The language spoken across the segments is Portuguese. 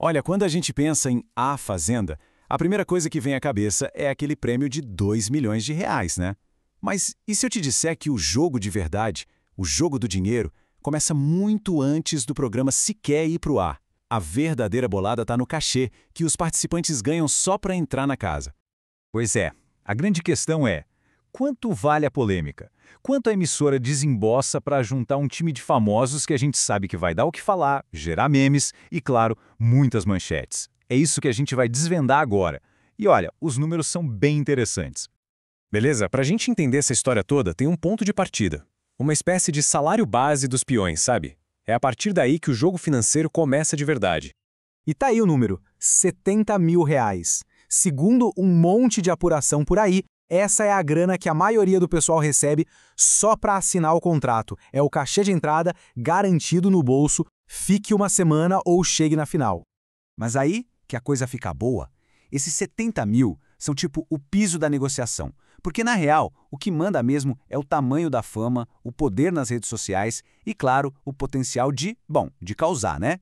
Olha, quando a gente pensa em A Fazenda, a primeira coisa que vem à cabeça é aquele prêmio de R$ 2 milhões, né? Mas e se eu te disser que o jogo de verdade, o jogo do dinheiro, começa muito antes do programa sequer ir pro ar? A verdadeira bolada está no cachê, que os participantes ganham só para entrar na casa. Pois é, a grande questão é: quanto vale a polêmica? Quanto a emissora desembolsa para juntar um time de famosos que a gente sabe que vai dar o que falar, gerar memes e, claro, muitas manchetes? É isso que a gente vai desvendar agora. E olha, os números são bem interessantes. Beleza? Para a gente entender essa história toda, tem um ponto de partida. Uma espécie de salário base dos peões, sabe? É a partir daí que o jogo financeiro começa de verdade. E tá aí o número, R$ 70 mil. Segundo um monte de apuração por aí, essa é a grana que a maioria do pessoal recebe só para assinar o contrato. É o cachê de entrada garantido no bolso, fique uma semana ou chegue na final. Mas aí que a coisa fica boa. Esses 70 mil são tipo o piso da negociação. Porque, na real, o que manda mesmo é o tamanho da fama, o poder nas redes sociais e, claro, o potencial de causar, né?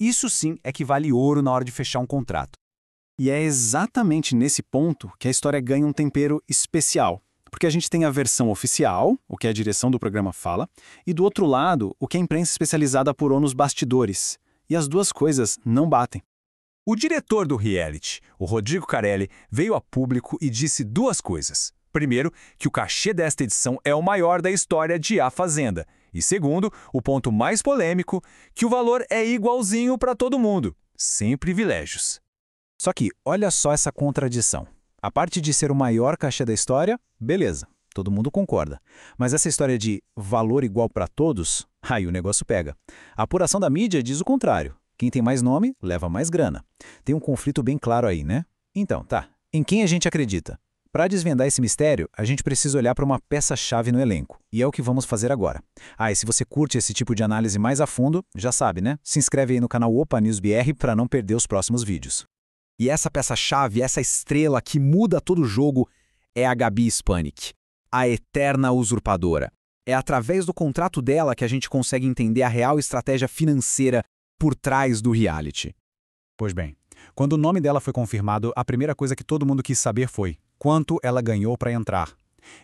Isso sim é que vale ouro na hora de fechar um contrato. E é exatamente nesse ponto que a história ganha um tempero especial. Porque a gente tem a versão oficial, o que a direção do programa fala, e do outro lado, o que a imprensa especializada apurou nos bastidores. E as duas coisas não batem. O diretor do reality, o Rodrigo Carelli, veio a público e disse duas coisas. Primeiro, que o cachê desta edição é o maior da história de A Fazenda. E segundo, o ponto mais polêmico, que o valor é igualzinho para todo mundo, sem privilégios. Só que olha só essa contradição. A parte de ser o maior cachê da história, beleza, todo mundo concorda. Mas essa história de valor igual para todos, aí o negócio pega. A apuração da mídia diz o contrário. Quem tem mais nome, leva mais grana. Tem um conflito bem claro aí, né? Então, tá. Em quem a gente acredita? Para desvendar esse mistério, a gente precisa olhar para uma peça-chave no elenco. E é o que vamos fazer agora. E se você curte esse tipo de análise mais a fundo, já sabe, né? Se inscreve aí no canal Opa News BR para não perder os próximos vídeos. E essa peça-chave, essa estrela que muda todo o jogo, é a Gabi Spanik, a eterna usurpadora. É através do contrato dela que a gente consegue entender a real estratégia financeira por trás do reality. Pois bem, quando o nome dela foi confirmado, a primeira coisa que todo mundo quis saber foi quanto ela ganhou para entrar.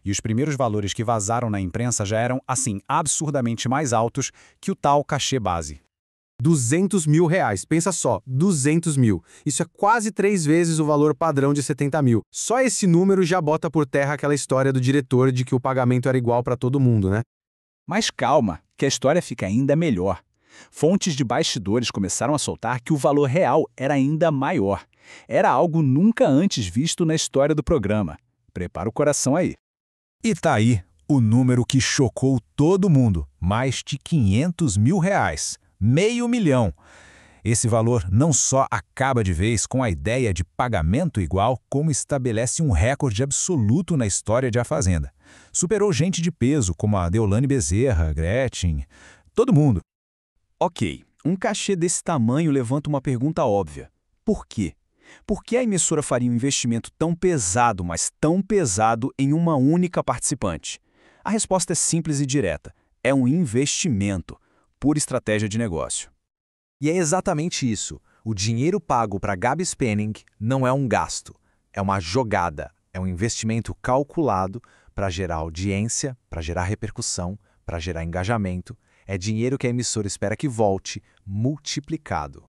E os primeiros valores que vazaram na imprensa já eram, assim, absurdamente mais altos que o tal cachê base. R$ 200 mil, pensa só, 200 mil. Isso é quase 3 vezes o valor padrão de 70 mil. Só esse número já bota por terra aquela história do diretor de que o pagamento era igual para todo mundo, né? Mas calma, que a história fica ainda melhor. Fontes de bastidores começaram a soltar que o valor real era ainda maior. Era algo nunca antes visto na história do programa. Prepara o coração aí. E tá aí o número que chocou todo mundo, mais de R$ 500 mil. Meio milhão. Esse valor não só acaba de vez com a ideia de pagamento igual, como estabelece um recorde absoluto na história de A Fazenda. Superou gente de peso, como a Deolane Bezerra, Gretchen, todo mundo. Ok, um cachê desse tamanho levanta uma pergunta óbvia. Por quê? Por que a emissora faria um investimento tão pesado, mas tão pesado, em uma única participante? A resposta é simples e direta. É um investimento. Pura estratégia de negócio. E é exatamente isso. O dinheiro pago para Gabi Spanik não é um gasto, é uma jogada, é um investimento calculado para gerar audiência, para gerar repercussão, para gerar engajamento. É dinheiro que a emissora espera que volte, multiplicado.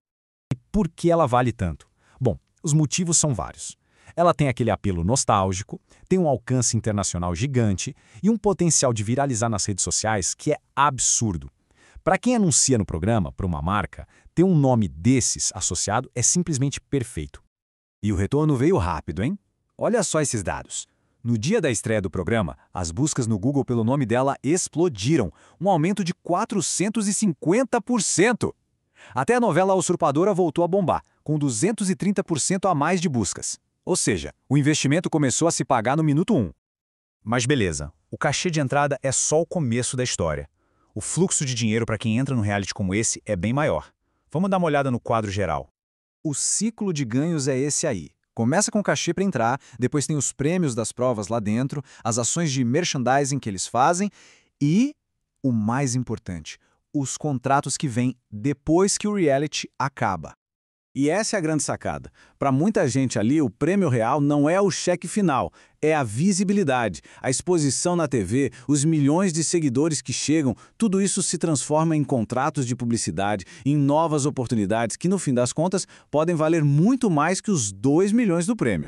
E por que ela vale tanto? Bom, os motivos são vários. Ela tem aquele apelo nostálgico, tem um alcance internacional gigante e um potencial de viralizar nas redes sociais que é absurdo. Para quem anuncia no programa, para uma marca, ter um nome desses associado é simplesmente perfeito. E o retorno veio rápido, hein? Olha só esses dados. No dia da estreia do programa, as buscas no Google pelo nome dela explodiram, um aumento de 450%. Até a novela A Usurpadora voltou a bombar, com 230% a mais de buscas. Ou seja, o investimento começou a se pagar no minuto 1. Mas beleza, o cachê de entrada é só o começo da história. O fluxo de dinheiro para quem entra num reality como esse é bem maior. Vamos dar uma olhada no quadro geral. O ciclo de ganhos é esse aí. Começa com cachê para entrar, depois tem os prêmios das provas lá dentro, as ações de merchandising que eles fazem e, o mais importante, os contratos que vêm depois que o reality acaba. E essa é a grande sacada. Para muita gente ali, o prêmio real não é o cheque final, é a visibilidade, a exposição na TV, os milhões de seguidores que chegam, tudo isso se transforma em contratos de publicidade, em novas oportunidades que, no fim das contas, podem valer muito mais que os 2 milhões do prêmio.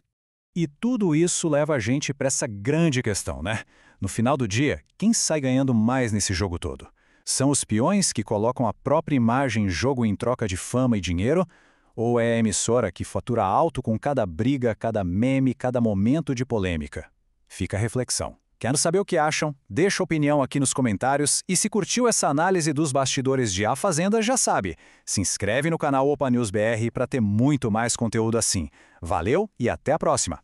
E tudo isso leva a gente para essa grande questão, né? No final do dia, quem sai ganhando mais nesse jogo todo? São os peões que colocam a própria imagem em jogo em troca de fama e dinheiro? Ou é a emissora que fatura alto com cada briga, cada meme, cada momento de polêmica? Fica a reflexão. Quero saber o que acham? Deixa a opinião aqui nos comentários e se curtiu essa análise dos bastidores de A Fazenda, já sabe. Se inscreve no canal Opa News BR para ter muito mais conteúdo assim. Valeu e até a próxima!